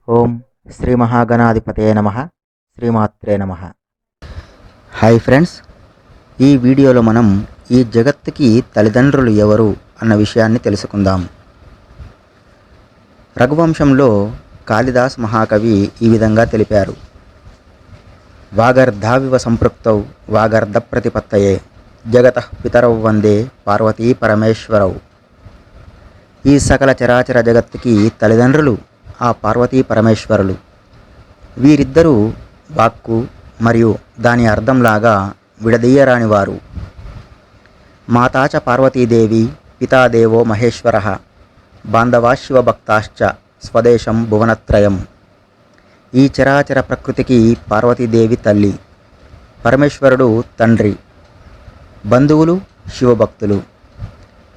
ఓం శ్రీ మహాగణాధిపతయే నమః. శ్రీమాత్రే నమః. హాయ్ ఫ్రెండ్స్, ఈ వీడియోలో మనం ఈ జగత్తుకి తల్లిదండ్రులు ఎవరు అన్న విషయాన్ని తెలుసుకుందాం. రఘువంశంలో కాళిదాస్ మహాకవి ఈ విధంగా తెలిపారు. వాగర్ధావివ సంపృక్తౌ వాగర్ధ ప్రతిపత్తయే జగతః పితరౌ వందే పార్వతీ పరమేశ్వరౌ. ఈ సకల చరాచర జగత్తుకి తల్లిదండ్రులు ఆ పార్వతీ పరమేశ్వరులు. వీరిద్దరూ వాక్కు మరియు దాని అర్థంలాగా విడదీయరానివారు. మాతాచ పార్వతీదేవి పితాదేవో మహేశ్వర బాంధవా శివభక్తాశ్చ స్వదేశం భువనత్రయం. ఈ చరాచర ప్రకృతికి పార్వతీదేవి తల్లి, పరమేశ్వరుడు తండ్రి, బంధువులు శివభక్తులు,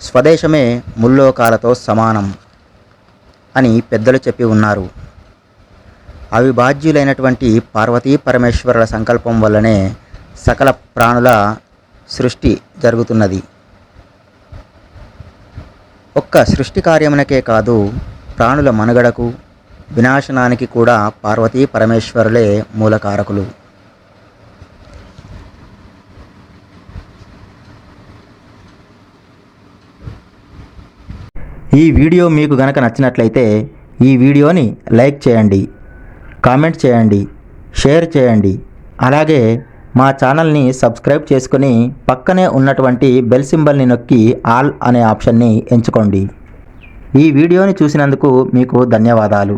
స్వదేశమే ముల్లోకాలతో సమానం అని పెద్దలు చెప్పి ఉన్నారు. అవిభాజ్యులైనటువంటి పార్వతీ పరమేశ్వరుల సంకల్పం వల్లనే సకల ప్రాణుల సృష్టి జరుగుతున్నది. ఒక్క సృష్టి కార్యమునకే కాదు, ప్రాణుల మనుగడకు వినాశనానికి కూడా పార్వతీ పరమేశ్వరులే మూలకారకులు. ఈ వీడియో మీకు గనక నచ్చినట్లయితే ఈ వీడియోని లైక్ చేయండి, కామెంట్ చేయండి, షేర్ చేయండి. అలాగే మా ఛానల్ని సబ్స్క్రైబ్ చేసుకొని పక్కనే ఉన్నటువంటి బెల్ సింబల్ని నొక్కి ఆల్ అనే ఆప్షన్ని ఎంచుకోండి. ఈ వీడియోని చూసినందుకు మీకు ధన్యవాదాలు.